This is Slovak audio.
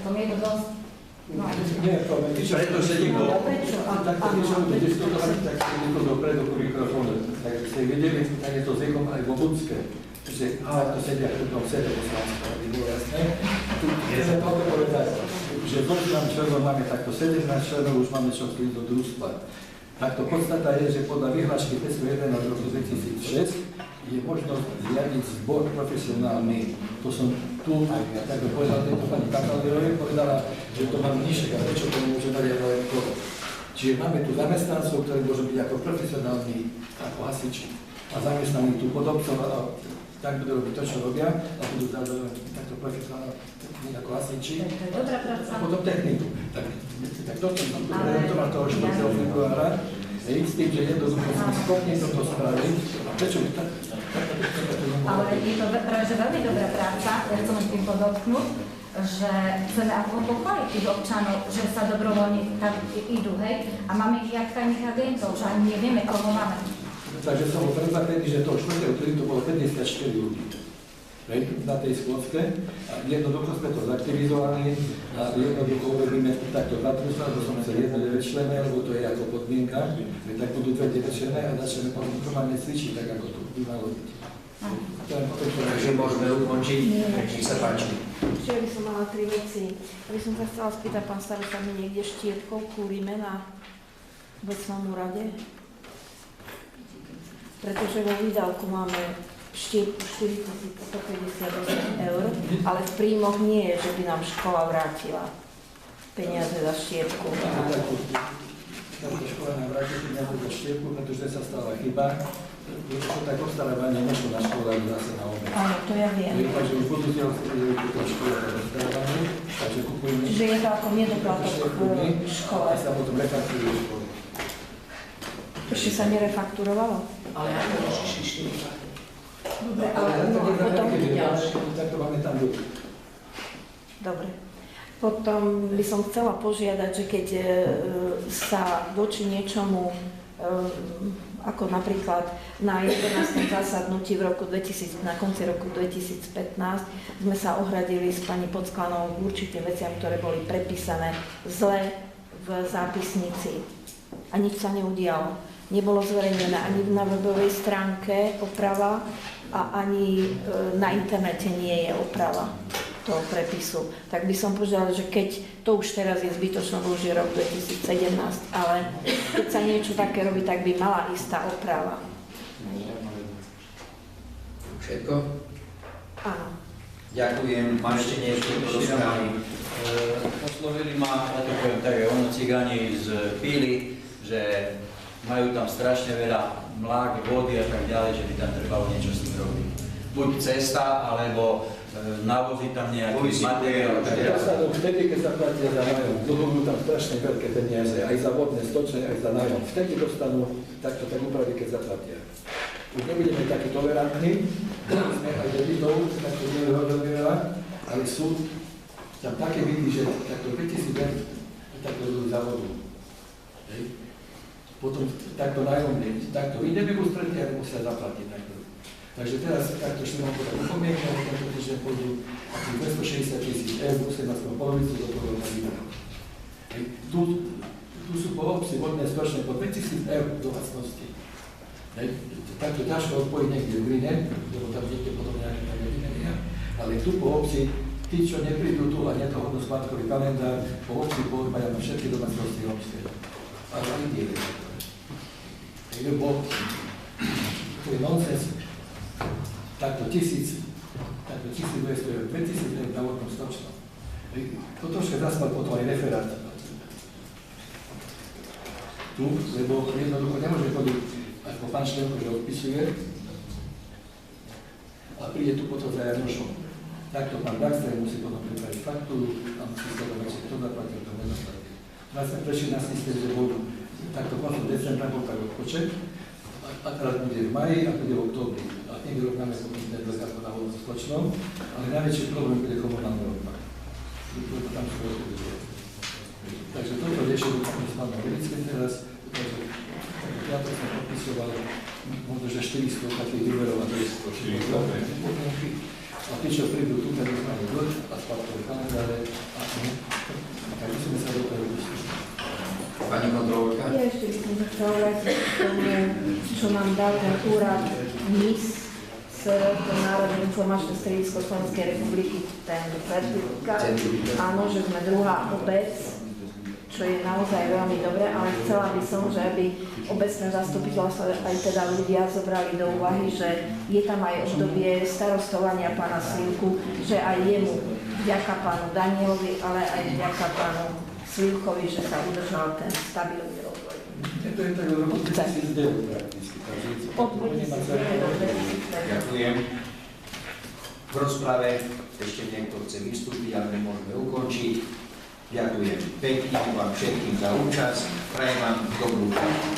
potom je to dosť. No. Nie, preto sedí go. Tak keď som to diskutovali, tak sedí to dopredu ku mikrofónu. Tak ste vedeli, tak je to zvykom aj vo ľudské. Že to sedia v tom sede poslanstva, aby bolo jasné. Tu chceme toto povedať, že zoznam členov máme takto 17 členov, už máme čo vstúpiť do družstva. Takto podstata je, že podľa vyhlášky 501 z roku 2006 je možnosť zriadiť zbor profesionálny. To som tu, ja tak povedal tejto pani Katalierovej, povedala, že to mám nižšie, a prečo to nemôže nariadovať to. Čiže máme tu zamestnancov, ktorí môžu byť ako profesionálni, ako hasiči. A zamestnaní tu podobcov, a tak budú robiť to, čo robia, a budú takto profesionálni ako hasiči. Dobrá práca. A potom techniku. Tak toto má toho 4. februára, s tým, že jednoducho sme schopní toto spraviť. A prečo by tak? Ale je to práve veľmi dobrá práca, ja chcem tým podotknúť, že chceme ako pochváliť tých občanov, že sa dobrovoľne tam idú, hej, a máme ich jak tajných agentov, že ani nevieme, koho máme. Takže som bol prekvapený, že toho 4. to bolo 54 ľudí na tej schôdzke. Jednoducho sme to zaktivizovali a jednoducho urobíme takto zatrúsa, že som chcel 1 9-členné, lebo to je ako podmienka, že tak budú 2 9-členné a začneme potom normálne cvičiť, tak ako to by malo byť. Takže môžeme ukončiť, nech sa páči. Ešte by som mala 3 veci. Ja by som sa chcela spýtať, pán starosta, my niekde štiepkou kúrime na obecnom úrade? Pretože vo výdavku máme štiepku 4158 eur, ale v príjmoch nie je, že by nám škola vrátila peniaze za štiepku. Táto škola nám vráti peniaze za štiepku, pretože sa stala chyba. To tak obstarávanie nešlo na školu, ale zase na obec. Áno, to ja viem. Takže už budú dielať túto školu na obstarávanie, takže kupujeme... Čiže je to ako nedoplatok v škole. A sa potom refakturuje školy. Ešte sa nerefakturovalo? Ale ako môžeš ešte Dobre, ale potom... Tak to máme tam ľudí. Dobre. Potom by som chcela požiadať, že keď sa voči niečomu, ako napríklad na 11. zasadnutí na konci roku 2015 sme sa ohradili s pani Podsklanou k určitým veciam, ktoré boli prepísané zle v zápisnici a nič sa neudialo. Nebolo zverejnené ani na webovej stránke oprava a ani na internete nie je oprava toho prepisu. Tak by som požiadala, že keď to už teraz je zbytočné, bo už je rok 2017, ale keď sa niečo také robí, tak by mala istá oprava. Všetko? Áno. Ďakujem. Mám ešte niečo do rozprávy. Oslovili ma, ja to poviem tak, ono cigáni z Píly, že majú tam strašne veľa mlák, vody a tak ďalej, že by tam trebalo niečo s tým robiť. Buď cesta, alebo navoziť tam nejaký materiál. Ja sa vtedy, keď sa platia za nájom, dlhujú tam strašne veľké peniaze, aj za vodné stočné, aj za nájom. Vtedy dostanú takto tak úpravy, keď zaplatia. Už nebudeme takí tolerantní, sme aj debitov, takto nie veľmi veľa, ale sú tam také byty, že takto 5000 eur takto idú za vodu. Potom takto nájomne, takto ideme v ústretí a musia zaplatiť takto. Takže teraz takto šli vám podať upomienky, ale tento týždeň pôjdu asi 260 000 eur, musia na svoju polovicu do toho vybrať. Tu sú po obci vodné stočné po 2000 eur v domácnosti. Takto ťažko odpojiť niekde v Gline, lebo tam niekde potom nejaké vymenia, ale tu po obci, tí, čo neprídu tu a nedohodnú splátkový kalendár, po obci majú všetky domácnosti obce. A to nie je. Lebo to je nonsens. Takto 1200 eur, 2000 eur na vodnom stočnom. To troška zaspal potom aj referát. Tu, lebo jednoducho nemôže chodiť ako pán Šlemko, že odpisuje a príde tu potom za Janošom. Takto pán Baxter musí potom pripraviť faktúru a musí sledovať, že kto zaplatil, to nezaplatil. Vlastne prešli na systém, že budú takto koncom decembra bol tak odpočet a teraz bude v maji a bude v októbri. A niekde rok máme skupné dlh ako na vodnom stočnom, ale najväčší problém bude komunálny odpad. Tam sú rozhodnutie. Takže toto riešenie tam s pánom Velickým teraz, takže ja to som podpisoval možno, že 400 takých úverov a 200 podmienky. A tí, čo prídu tu, tak máme dlh a splátkový kalendáre a Pani kontrolórka? Ja ešte by som sa chcela vrátiť k tomu, čo nám dal ten úrad NIS, to Národné informačné stredisko Slovenskej republiky, ten certifikát. Áno, že sme druhá obec, čo je naozaj veľmi dobré, ale chcela by som, že aby obecné zastupiteľstvo aj teda ľudia zobrali do úvahy, že je tam aj obdobie starostovania pána Slivku, že aj jemu, vďaka pánu Danielovi, ale aj vďaka pánu Slivkovi, že sa udržal ten stabilný rozvoj. To je tak od roku 2009 prakticky. Od 2009 do 2009. Ďakujem. V rozprave ešte niekto chce vystúpiť, ale môžeme ukončiť. Ďakujem pekne vám všetkým za účasť. Prajem vám dobrú chuť.